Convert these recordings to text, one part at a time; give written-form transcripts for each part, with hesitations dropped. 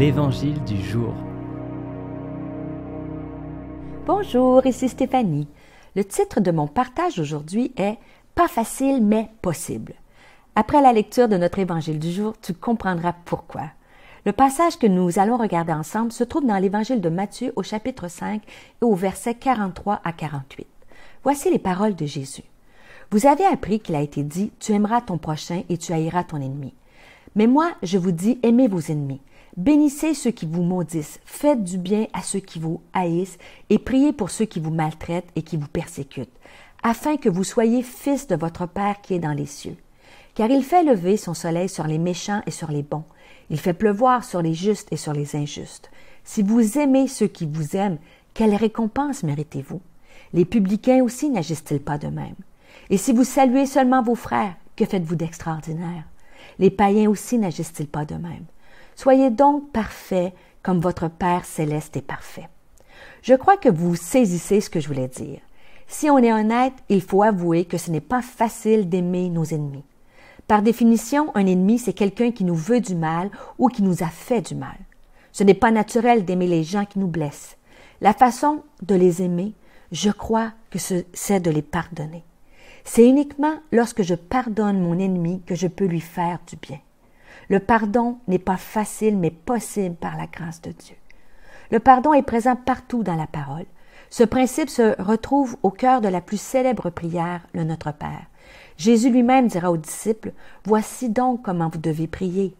l'Évangile du jour. Bonjour, ici Stéphanie. Le titre de mon partage aujourd'hui est « Pas facile, mais possible ». Après la lecture de notre Évangile du jour, tu comprendras pourquoi. Le passage que nous allons regarder ensemble se trouve dans l'Évangile de Matthieu au chapitre 5 et au verset 43 à 48. Voici les paroles de Jésus. « Vous avez appris qu'il a été dit, tu aimeras ton prochain et tu haïras ton ennemi. Mais moi, je vous dis, aimez vos ennemis. Bénissez ceux qui vous maudissent, faites du bien à ceux qui vous haïssent et priez pour ceux qui vous maltraitent et qui vous persécutent, afin que vous soyez fils de votre Père qui est dans les cieux. Car il fait lever son soleil sur les méchants et sur les bons. Il fait pleuvoir sur les justes et sur les injustes. Si vous aimez ceux qui vous aiment, quelle récompense méritez-vous? Les publicains aussi n'agissent-ils pas de même? Et si vous saluez seulement vos frères, que faites-vous d'extraordinaire? Les païens aussi n'agissent-ils pas de même? Soyez donc parfaits comme votre Père céleste est parfait. Je crois que vous saisissez ce que je voulais dire. Si on est honnête, il faut avouer que ce n'est pas facile d'aimer nos ennemis. Par définition, un ennemi, c'est quelqu'un qui nous veut du mal ou qui nous a fait du mal. Ce n'est pas naturel d'aimer les gens qui nous blessent. La façon de les aimer, je crois que c'est de les pardonner. C'est uniquement lorsque je pardonne mon ennemi que je peux lui faire du bien. Le pardon n'est pas facile, mais possible par la grâce de Dieu. Le pardon est présent partout dans la parole. Ce principe se retrouve au cœur de la plus célèbre prière, le Notre Père. Jésus lui-même dira aux disciples, « Voici donc comment vous devez prier.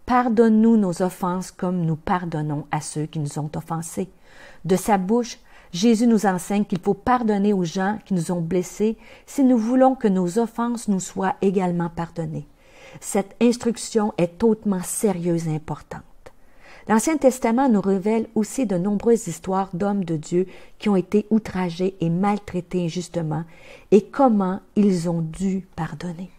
Pardonne-nous nos offenses comme nous pardonnons à ceux qui nous ont offensés. » De sa bouche, Jésus nous enseigne qu'il faut pardonner aux gens qui nous ont blessés si nous voulons que nos offenses nous soient également pardonnées. Cette instruction est hautement sérieuse et importante. L'Ancien Testament nous révèle aussi de nombreuses histoires d'hommes de Dieu qui ont été outragés et maltraités injustement et comment ils ont dû pardonner.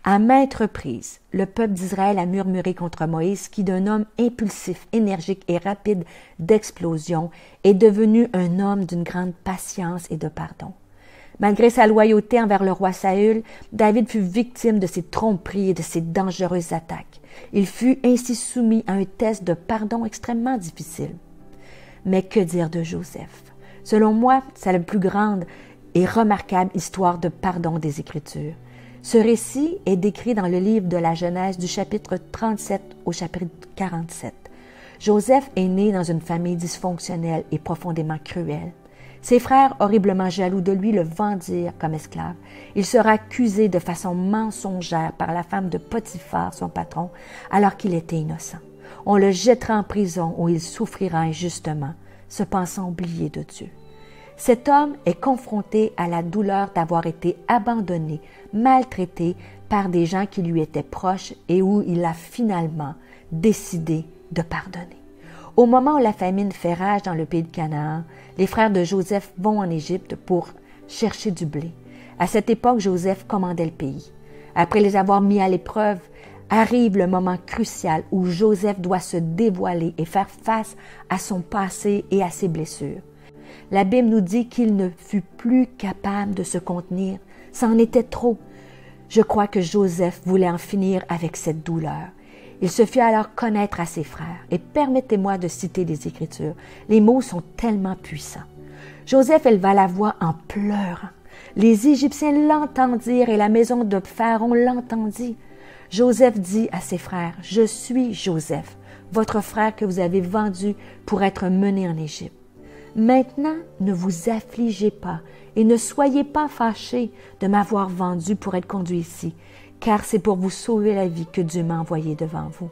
À maintes reprises, le peuple d'Israël a murmuré contre Moïse qui, d'un homme impulsif, énergique et rapide d'explosion, est devenu un homme d'une grande patience et de pardon. Malgré sa loyauté envers le roi Saül, David fut victime de ses tromperies et de ses dangereuses attaques. Il fut ainsi soumis à un test de pardon extrêmement difficile. Mais que dire de Joseph? Selon moi, c'est la plus grande et remarquable histoire de pardon des Écritures. Ce récit est décrit dans le livre de la Genèse du chapitre 37 au chapitre 47. Joseph est né dans une famille dysfonctionnelle et profondément cruelle. Ses frères, horriblement jaloux de lui, le vendirent comme esclave. Il sera accusé de façon mensongère par la femme de Potiphar, son patron, alors qu'il était innocent. On le jettera en prison où il souffrira injustement, se pensant oublié de Dieu. Cet homme est confronté à la douleur d'avoir été abandonné, maltraité par des gens qui lui étaient proches et où il a finalement décidé de pardonner. Au moment où la famine fait rage dans le pays de Canaan, les frères de Joseph vont en Égypte pour chercher du blé. À cette époque, Joseph commandait le pays. Après les avoir mis à l'épreuve, arrive le moment crucial où Joseph doit se dévoiler et faire face à son passé et à ses blessures. La Bible nous dit qu'il ne fut plus capable de se contenir. C'en était trop. Je crois que Joseph voulait en finir avec cette douleur. Il se fit alors connaître à ses frères. Et permettez-moi de citer les Écritures. Les mots sont tellement puissants. Joseph éleva la voix en pleurant. Les Égyptiens l'entendirent et la maison de Pharaon l'entendit. Joseph dit à ses frères, « Je suis Joseph, votre frère que vous avez vendu pour être mené en Égypte. Maintenant, ne vous affligez pas et ne soyez pas fâchés de m'avoir vendu pour être conduit ici, car c'est pour vous sauver la vie que Dieu m'a envoyé devant vous. »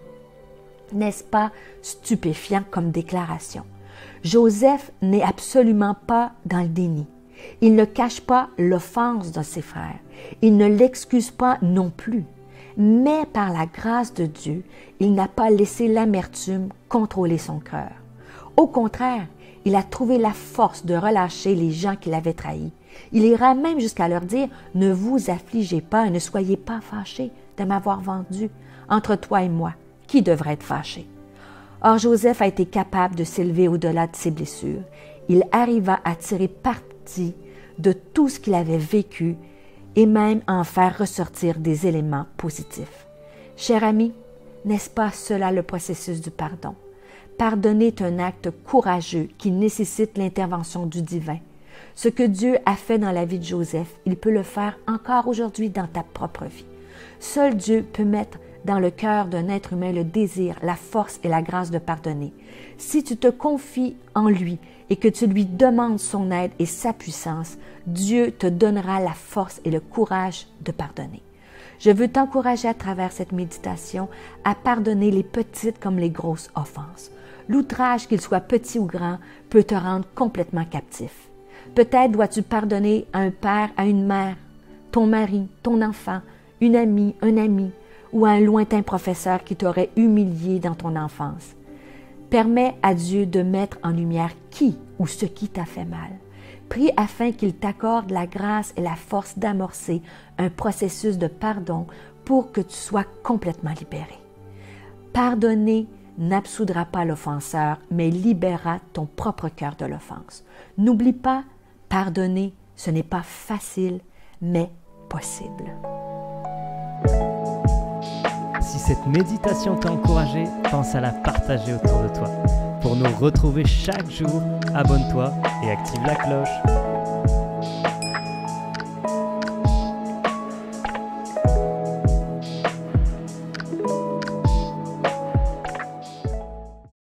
N'est-ce pas stupéfiant comme déclaration? Joseph n'est absolument pas dans le déni. Il ne cache pas l'offense de ses frères. Il ne l'excuse pas non plus. Mais par la grâce de Dieu, il n'a pas laissé l'amertume contrôler son cœur. Au contraire, il a trouvé la force de relâcher les gens qui l'avaient trahi. Il ira même jusqu'à leur dire « Ne vous affligez pas et ne soyez pas fâchés de m'avoir vendu. Entre toi et moi, qui devrait être fâché? » Or, Joseph a été capable de s'élever au-delà de ses blessures. Il arriva à tirer parti de tout ce qu'il avait vécu et même à en faire ressortir des éléments positifs. Cher ami, n'est-ce pas cela le processus du pardon? Pardonner est un acte courageux qui nécessite l'intervention du divin. Ce que Dieu a fait dans la vie de Joseph, il peut le faire encore aujourd'hui dans ta propre vie. Seul Dieu peut mettre dans le cœur d'un être humain le désir, la force et la grâce de pardonner. Si tu te confies en lui et que tu lui demandes son aide et sa puissance, Dieu te donnera la force et le courage de pardonner. Je veux t'encourager à travers cette méditation à pardonner les petites comme les grosses offenses. L'outrage, qu'il soit petit ou grand, peut te rendre complètement captif. Peut-être dois-tu pardonner à un père, à une mère, ton mari, ton enfant, une amie, un ami ou à un lointain professeur qui t'aurait humilié dans ton enfance. Permets à Dieu de mettre en lumière qui ou ce qui t'a fait mal. Prie afin qu'il t'accorde la grâce et la force d'amorcer un processus de pardon pour que tu sois complètement libéré. Pardonner n'absoudra pas l'offenseur, mais libérera ton propre cœur de l'offense. N'oublie pas, pardonner, ce n'est pas facile, mais possible. Si cette méditation t'a encouragé, pense à la partager autour de toi. Pour nous retrouver chaque jour, abonne-toi et active la cloche.